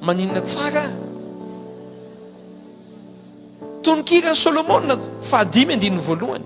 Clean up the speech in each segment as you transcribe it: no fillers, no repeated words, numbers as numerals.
maninona tsara tononkirany Solomona fahadimy andininy voalohany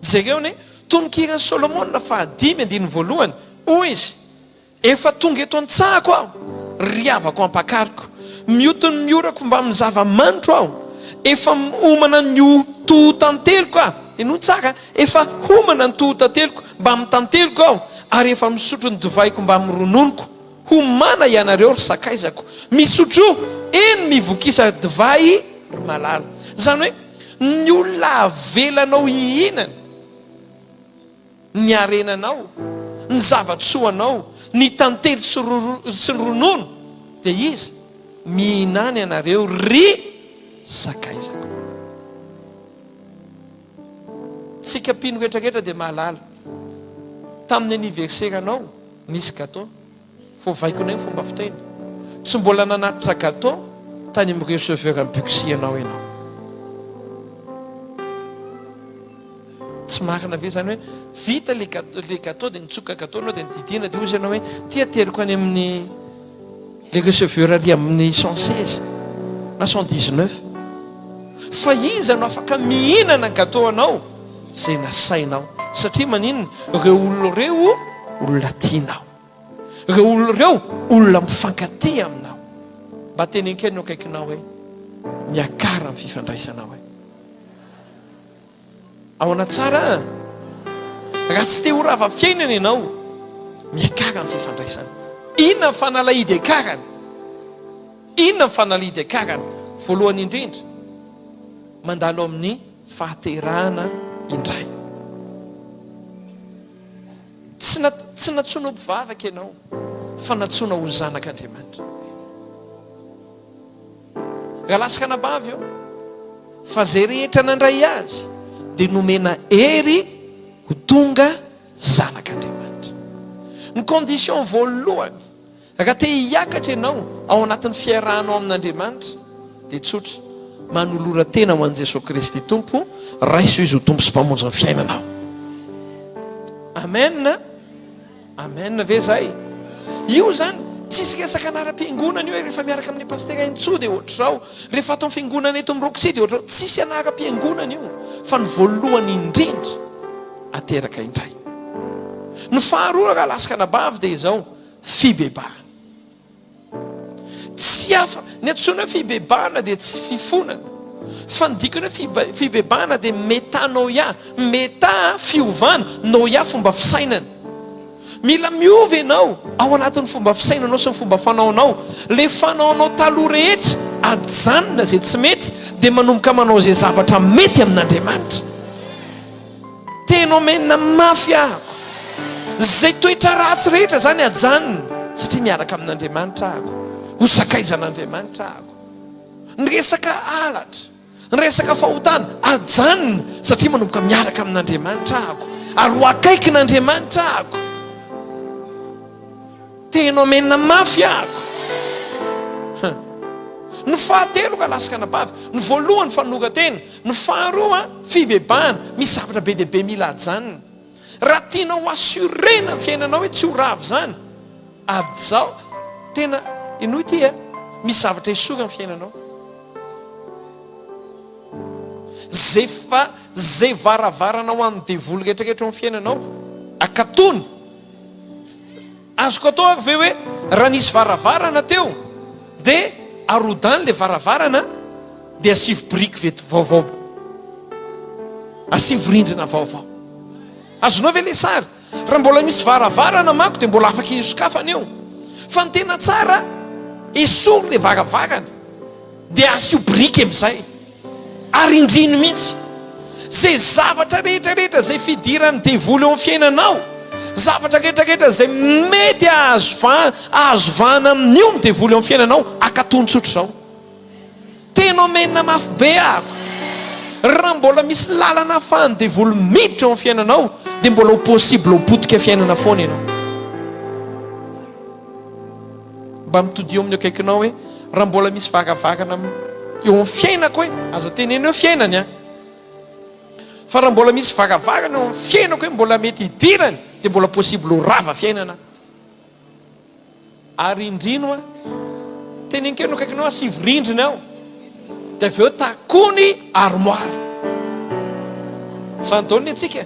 jereo ne tononkirany Solomona fahadimy andininy voalohany hoy izy efa tonga eto an-tsahako aho riavako ampakariko miotony miorako mba amin'ny zava-manitro aho efa homana ny toho-tanteliko aho ino tsara efa homana ny toho-tanteliko mba amin'ny tanteliko aho ary efa misotro ny divaiko mba amin'ny rononoko homana ianareo ry sakaizako misotro eny mivokisa divay ry malala zany hoe ny olona avelanao hihinana ny arenanao ny zavatsoanao ny tantely sy ronono dia izy mihinany ianareo ry sakaizako tsika pino rehetrarehetra dia mahalala tamin'ny anniverseranao nisy gâteau fo vaiko nay fomba fiteny tsy mbola nanatitra gâteau tany amin'ny receveur amin'ny buksianao ianao tsy marina ve zany hoe vita le gâteau dia nitsoka gâteau anao dia nididina dia ozy ianao hoe tia teriko any amin'ny le receveur ali amin'ny 116 na 119 fa izy anao afaka mihinana gâteau anao zay nasainao satria maninona reo olona reo olona tianao reo olona reo olona mifankatia aminao mba teny ankeny akaikinao hoe miakara amin'ny fifandraisanao hoe ao ana tsara raha tsy te ho rava fiainana ianao miakara amin'ny fifandraisana inona ny fanalahidy akarany inona ny fanalahidy akarany voalohany indrindra mandalo amin'ny fahaterahana indray tsy natsoina ho mpivavaka ianao fa natsoina ho zanak'Andriamanitra raha lasaka nabavy eo fa zay rehetra nandray azy dia nomena hery ho tonga zanak'Andriamanitra ny condition voalohany raha te hiakatra ianao ao anatin'ny fiarahanao amin'Andriamanitra dia tsotra manolora tena ho an'i Jesosy Kristy tompo raiso izy ho tompo sy mpamonjy ny fiainanao amen amen ve zay io zany tsisy resaka anaram-piangonana io rehefa miaraka amin'ny pastera intso dia ohatr'izao rehefa atao fiangonana eto amin'ny roksy dia ohatr'izao tsisy anaram-piangonana io fa ny voalohany indrindra ateraka indray ny faharoa raha lasaka nabavy dia izao fibebahana tsy afa ny antsoina hoe fibebahana dia tsy fifonana fa ny dikany hoe fibebahana dia metanoia meta fiovana noia fomba fisainana mila miova ianao ao anatin'ny fomba fisainanao sy ny fomba fanaonao le fanaonao taloha rehetra ajanona zay tsy mety dia manomboka manao zay zavatra mety amin'Andriamanitra tenao menina mafy ahako zay toetra ratsy rehetra zany ajanona satria miaraka amin'Andriamanitra ahako ho sakaizan'Andriamanitra ahako ny resaka alatra ny resaka fahotana ajanona satria manomboka miaraka amin'Andriamanitra ahako ary ho akaiky n'Andriamanitra ahako tenao menina mafy ahako ny fahatelo ka lasaka nabavy ny voalohany fanoratena ny faharoa fibebahana misy zavatra be dia be mila ajanona raha tianao assurena ny fiainanao hoe tsy ho ravy zany ajao tena ino ity misy zavatra isora ny fiainanao zay varavaranao amin'ny devoly rehetrarehetra amin'ny fiainanao akatony azoko atao ary ve hoe raha nisy varavarana teo dia arodany le varavarana dia asivy briky vety vaovao asivy rindrina vaovao azonao ve le sary raha mbola misy varavarana mako dia mbola afaka isokafana eo fa ny tena tsara esory le varavarana dia asio briky amin'izay ary indrino mihitsy zay zavatra rehetrarehetra zay fidiran'ny devoly eo amin'ny fiainanao zavatra rehetrarehetra zay mety ahazovana amin'io ny devoly eo amin'ny fiainanao akatontsotro zao tenao menina mafy be ahako raha mbola misy lalana ahafahany devoly miditra eo amin'ny fiainanao dia mbola ho possible ho potika fiainana foana ianao mba mitodio amin'ny akaikinao hoe raha mbola misy varavarana eo amin'ny fiainako hoe aza tenena eo fiainany a fa raha mbola misy varavarana eo amin'ny fiainako hoe mbola mety hidirany dia mbola possible ho rava fiainana ary indrino tenenkeo no kaikinao asivorindrina ao dia avy eo takony armoara santony atsika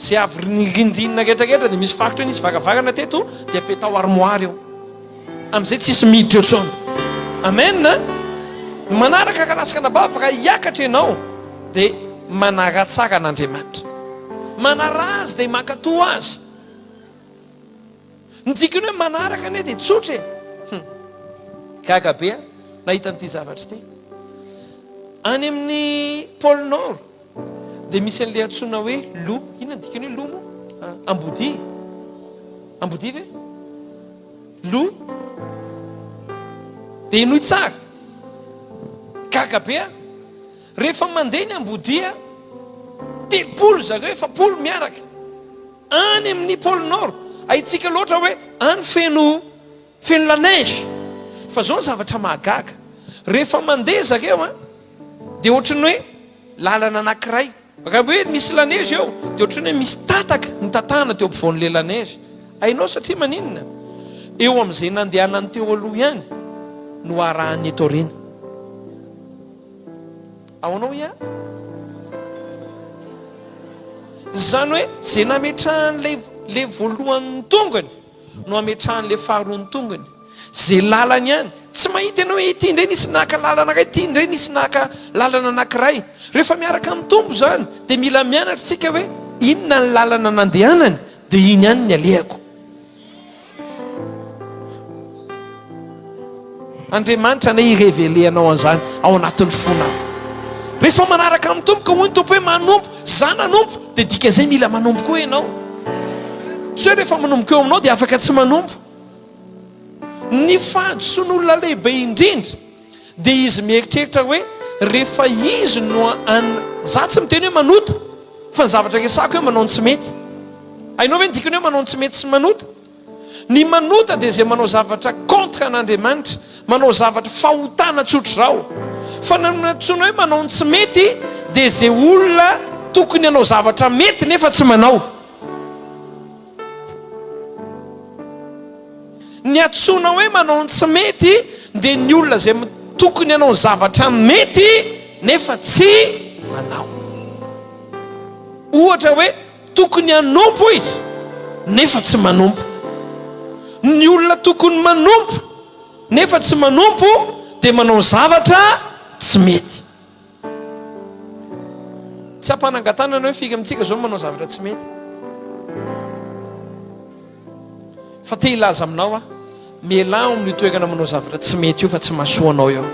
sy avorindrindrina ketraketra dia misy fakotra iny izy vakavakana teto dia apetao armoara eo amin'izay tsisy miditra eo tsona amen manaraka kalasaka nabava afaka hiakatra ianao dia manaratsaka an'Andriamanitra manarazy dia mankatoa azy nitsikiny hoe manaraka ane dia tsotra gagabea nahita n'ity zavatra ity any amin'ny pôle nord dia misy an'ilay antsoina hoe lo ina dikany hoe lo mo ambodi ve lo dia inoy tsara gagabea rehefa mandeha ny ambodia 10 zareo 7 miaraka any amin'ny pôle nord ahitsika loatra hoe any feno la neige fa zao ny zavatra mahagaga rehefa mandeha zareo dia ohatrany hoe lalana anankiray raha hoe misy la neige eo dia ohatrany hoe misy tataka ny tatana teo ampovoan'le la neige ainao satria maninona eo amin'izay nandehanany teo aloha ihany no arahany eto rena aonao ia zany hoe zay nametrahan'le voalohan'ny tongony no ametrahan'le faharoan'ny tongony zay lalany ihany tsy mahita ianao hoe ity indray nisy naka lalana anankiray ity indray nisy naka lalana anankiray rehefa miaraka amin'ny tombo zany dia mila mianatra tsika hoe inona ny lalana nandehanany dia iny ihany ny alehako Andriamanitra na irevelenao an'izany ao anatin'ny fonao rehefa manaraka amin'ny tompo ka hoy ny tompo hoe manompo za nanompo dia dikan'izay mila manompo koa ianao tsy hoe rehefa manomboka eo aminao dia afaka tsy manompo ny fahadisoan'olona lehibe indrindra dia izy mieritreritra hoe rehefa izy no za tsy miteny hoe manota fa ny zavatra resako hoe manao ny tsy mety ainao ve ny dikany hoe manao ny tsy mety sy manota ny manota dia izay manao zavatra contre an'Andriamanitra manao zavatra fahotana tsotra zao fa natsoina hoe manao ny tsy mety dia izay olona tokony hanao zavatra mety nefa tsy manao ny atsoina hoe manao ny tsy mety dia ny olona zay tokony hanao zavatra mety nefa tsy manao ohatra hoe tokony hanompo izy nefa tsy manompo ny olona tokony manompo nefa tsy manompo dia manao zavatra tsy mety tsy ampanangatana hoe fika amintsika zao manao zavatra tsy mety fa te ilaza aminao mialao amin'ny toerana manao zavatra tsy mety io fa tsy mahasoanao eo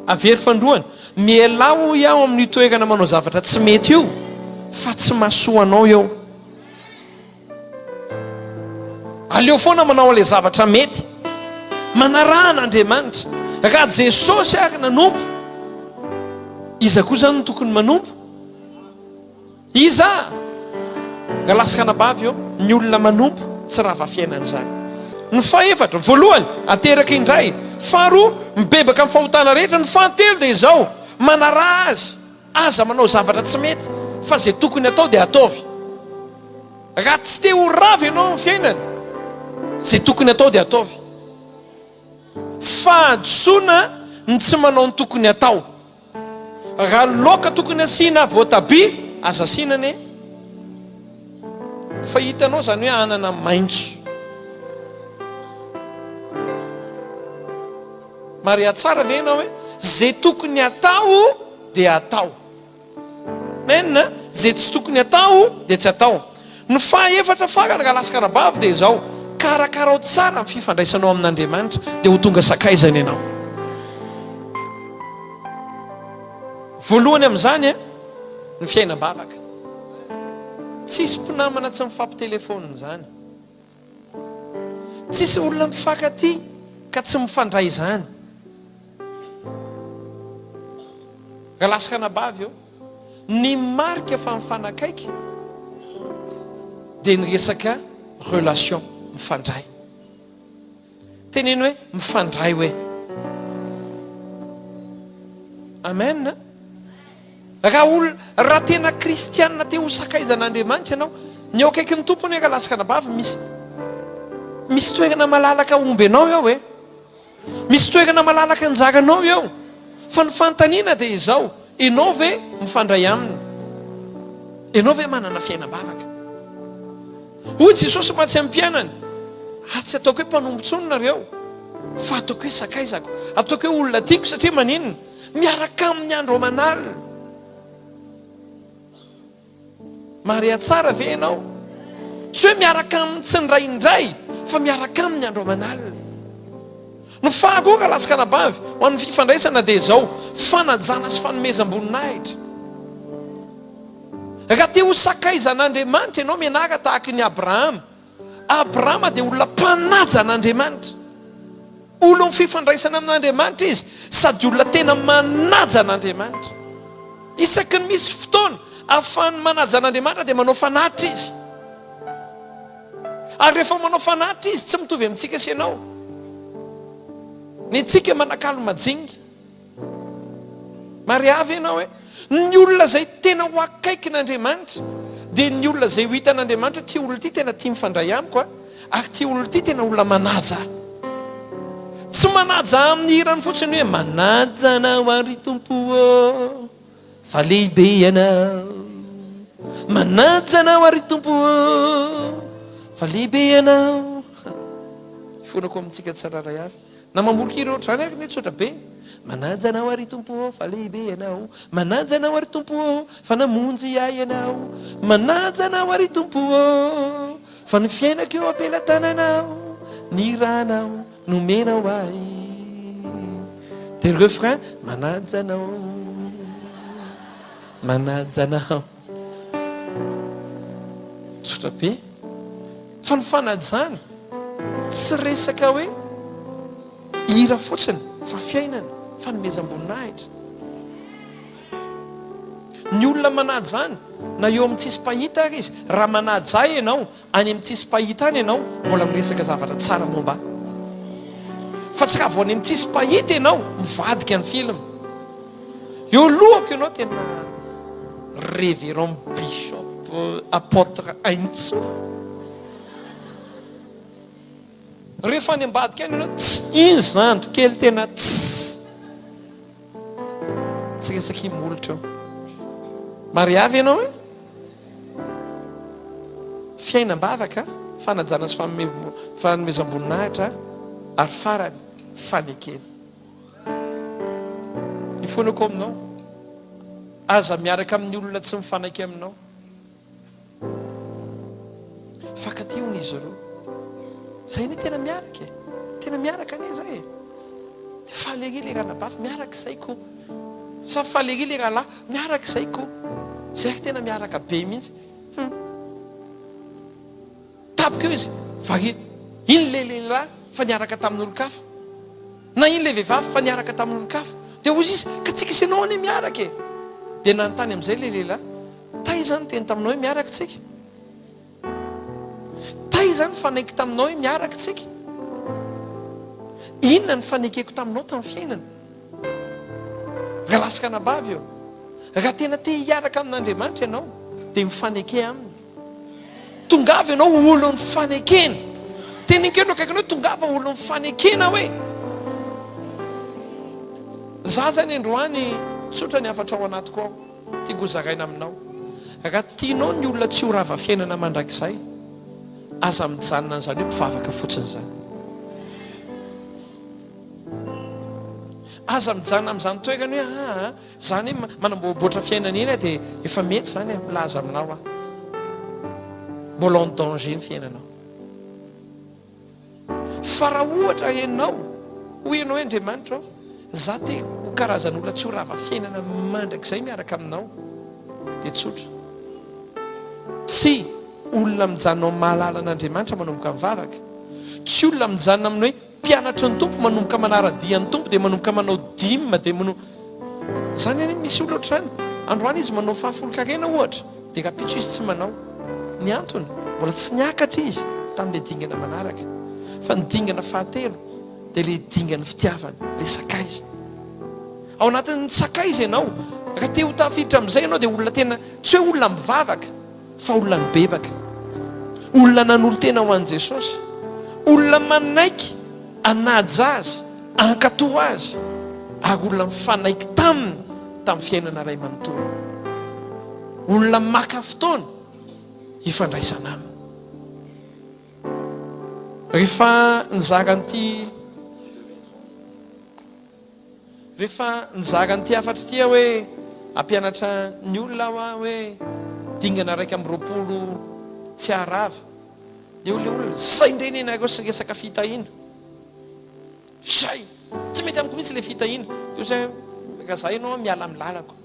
avery fandroany mialao iaho amin'ny toerana manao zavatra tsy mety io fa tsy mahasoanao eo aleo foana manao le zavatra mety manarahan'Andriamanitra raha Jesosy ary nanompo iza koa zany no tokony manompo iza raha lasaka nabavy eo ny olona manompo tsy raha vafiainan'izany ny faefatra voalohany ateraka indray faharoa mibebaka amin'ny fahotana rehetra ny fahatelo dia izao manara azy aza manao zavatra tsy mety fa zay tokony atao dia ataovy raha tsy te ho ravy ianao amin'ny fiainana zay tokony atao dia ataovy fahadisoana ny tsy manao ny tokony atao raha loka tokony asiana voatabia aza asinane fa hitanao zany hoe anana maintso maria tsara ve ianao hoe zay tokony atao dia atao menina zay tsy tokony atao dia tsy atao ny fahaefatra farany raha lasaka rabavy dia izao karakarao tsara ny fifandraisanao amin'Andriamanitra dia ho tonga sakaizany ianao voalohany amin'izany ny fiainam-bavaka tsisy mpinamana tsy mifampitelefônina zany tsisy olona mifankaty ka tsy mifandray izany raha lasaka nabavy eo ny marika fa mifanakaiky dia ny resaka relation mifandray teneny hoe mifandray hoe amen raha tena kristianina te ho sakaizan'Andriamanitra ianao ny eo akaiky ny tompony raha lasaka nabavy misy misy toerana malalaka omby anao eo e, misy toerana malalaka anjaranao eo, fa ny fantaniana dia izao, ianao ve mifandray aminy, ianao ve manana fiainam-bavaka. Hoy Jesosy matsy amin'ny mpianany, tsy ataoko hoe mpanombotsony nareo, fa ataoko hoe sakaizako, ataoko hoe olona tiako satria maninona, miaraka amin'ny andro aman'alina. Maria tsara ve ianao? Tsy hoe miaraka amin'ny tsy ndraindray, fa miaraka amin'ny andro aman'alina. No fahagoaka lasaka nabavy ho an'ny fifandraisana dia izao, fanajana sy fanomezam-boninahitra. Raha te ho sakaizan'Andriamanitra ianao menaka tahaka ny Abrahama. Abrahama dia olona mpanaja an'Andriamanitra, olona fifandraisana amin'Andriamanitra izy, sady olona tena manaja an'Andriamanitra. Isaky ny misy fotoana ahafahany manaja an'Andriamanitra dia manao fanatitra izy. Ary rehefa manao fanatitra izy tsy mitovy amintsika sy ianao. Ny tsika manakalo majingy. Mariavy ianao hoe ny olona izay tena ho akaiky n'Andriamanitra dia ny olona izay ho hitan'Andriamanitra, ty olona ty tena tia mifandray amiko ary ty olona ty tena olona manaja. Tsy manaja amin'ny hirany fotsiny hoe manaja anao ary tompo fa lehibe ianao, manaja anao ary tompo fa lehibe ianao. Fonako amintsika tsararay avy na mamorokira ohatrany ary ny tsotra be. Manaja anao ary tompo fa lehibe ianao, manaja anao ary tompo fa namonjy ahy ianao, manaja anao ary tompo fa ny fiainako eo ampelantananao, ny ranao nomenao ahy. Dia le refrain, manaja anao, manaja anao. Tsotra be. Fa ny fanajana tsy resaka hoe hira fotsiny, fa fiainana, fanomezam-boninahitra. Ny olona manajana na eo amin'ny tsisy pahita ary izy, raha manaja ianao any amin'ny tsisy pahita any ianao, mbola miresaka zavatra tsara momba. Fa tsy raha vao any amin'ny tsisy pahita ianao mivadika ny film. Eo lohako ianao tena révérend bishop apôtre Aintso. Rehefa any ambadika any ianao, iny zandro kely tena tsy resaky molotra eo. Mariavy ianao e? Fiainam-bavaka, fanajana sy fanomezam-boninahitra, ary farany fanekena. Ifonako aminao, aza miaraka amin'ny olona tsy mifanaiky aminao. Fakatio n'izy ireo. Zay ny tena miaraka e. Tena miaraka ane zay e. Falery le ranabafy miaraka saiko. Sa falery le ralahy miaraka saiko. Zay tena miaraka be mihitsy. Tapika eo izy, varina. Iny le lehilahy fa niaraka tamin'olo-kafa, na iny le vehivavy fa niaraka tamin'olo-kafa. Dia hozy izy, ka tsika isanao ane miaraka e. Dia nanontany amin'izay le lehilahy, tay zany teny taminao hoe miaraka tsika. Tay zany fanaiky taminao hoe miaraka tsika. Inona ny fanekeko taminao tamin'ny fiainana? Raha lasaka nabavy eo. Raha tena te hiaraka amin'Andriamanitra ianao, dia mifaneke aminy. Tongava ianao olon'ny fanekena. Tenikeno akaikinao tongava olon'ny fanekena hoe. Za zany androany tsotra ny afatra ao anatiko ao, tiako zaraina aminao. Raha tianao ny olona tsy ho rava fiainana mandrakizay, aza mijanona an'izany hoe mpivavaka fotsiny zany. Aza mijanona amin'izany toerany hoe zany hoe manamboaboatra fiainana iny dia efa mety zany milaza aminao mbola en danger ny fiainanao. Fa raha ohatra ianao ho ianao hoe Andriamanitra, za te ho karazan'olona tsy ho rava fiainana mandrakizay miaraka aminao, dia tsotra. Tsy olona mijanona mahalala an'Andriamanitra manomboka mivavaka. Tsy olona mijanona amin'ny hoe mpianatra ny tompo manomboka manara-dia ny tompo dia manomboka manao dimy dia zany any misy olona ohatrany. Androany izy manao fahafolo-karena ohatra, dia kapitso izy tsy manao. Ny antony mbola tsy niakatra izy tamin'ilay dingana manaraka, fa ny dingana fahatelo dia ilay dingana fitiavana, ilay sakaiza. Ao anatin'ny sakaiza ianao, raha te ho tafiditra amin'izay ianao dia olona tena tsy hoe olona mivavaka, fa olona mibebaka, olona nanolo tena ho an'i Jesosy, olona manaiky anaja azy ankatoa azy ary olona mifanaiky tamin'ny fiainana ray manontolo olona maka fotoana ifandraisana aminy rehefa nizaka n'ity afatry tia hoe ampianatra ny olona hoe dingana raiky amin'ny roapolo tsy arava dia le olona saindrenena resaka fitahina say tsy mety amiko mihitsy le fitahina dia zay ka za ianao miala amin'ny lalako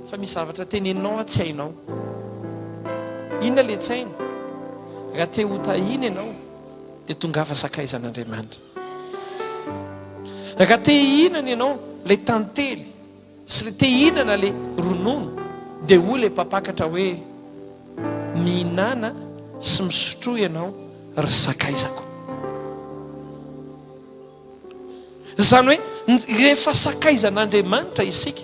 fa misy zavatra teneninao tsy hainao inona le tsy haina raha te ho tahina ianao dia tonga afa sakaizan'Andriamanitra raha te hihinana ianao le tantely sy le te hihinana le ronono dia ho le mpapakatra hoe mihinana sy misotro ianao ry sakaizako zany hoe rehefa sakaizan'Andriamanitra isika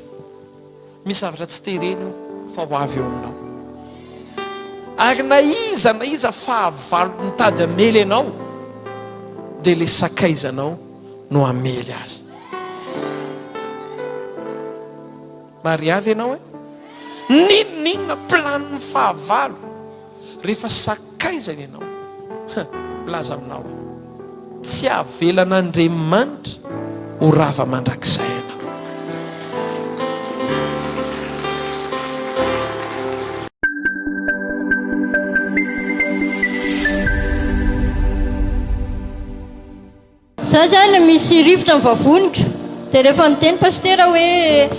misy zavatra tsy tereny fa ho avy eo aminao ary na iza fahavalo mitady amely ianao dia le sakaizanao no amely azy mariavy ianao hoe ninona planiny fahavalo rehefa sakaizana ianao laza aminao tsy avelan'Andriamanitra ho rava mandrakizay ianao za zany misy rivotra mivavonika dia rehefa niteny pastera hoe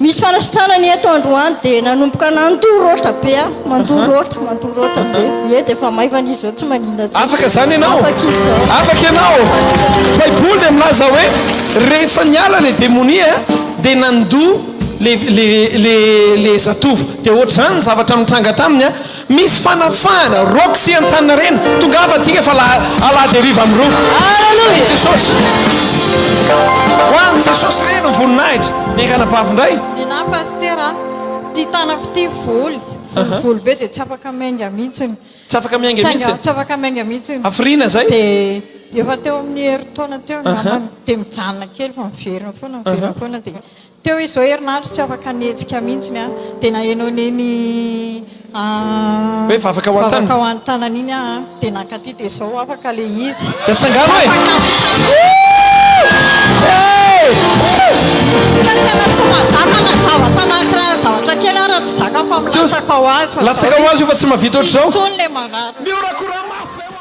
misy fanasitrana ny eto androany dia nanomboka nandoroatra be mandoroatra be e dia efa maivana izy zao tsy maninona afaka zany ianao afaka ianao baiboly dia milaza hoe rehefa niala le démonia dia nandoa le zatovo dia ohatr' zany ny zavatra mitranga taminy misy fanafahana roky sy antanina rena tonga ava tika fa aladeriva amin'ro alleluia jesosy hoany jesosy reno voninahitra miankanabavindray na pastera ty tanako ty voly be dia tsy afaka miainga mihitsiny tsy afaka miainga mihitsiny tsy afaka miainga mihitsiny afrina zay dia efa teo amin'ny herintaona teo dia mijanona kely fa miverina foana dia teo izy zao herinandro tsy afaka nihetsika mihitsiny dia nahenao neny hoe vavaka ho an-tanana iny dia nakaty dia zao afaka le izy dia tsangano hoe tena tsy mahazaka na zavatra anankiray zavatra kely ara tsy zaka fa milatsaka ho azy latsaka ho azy io fa tsy mahavita ohatr'izao tsony le manara miorakora mafy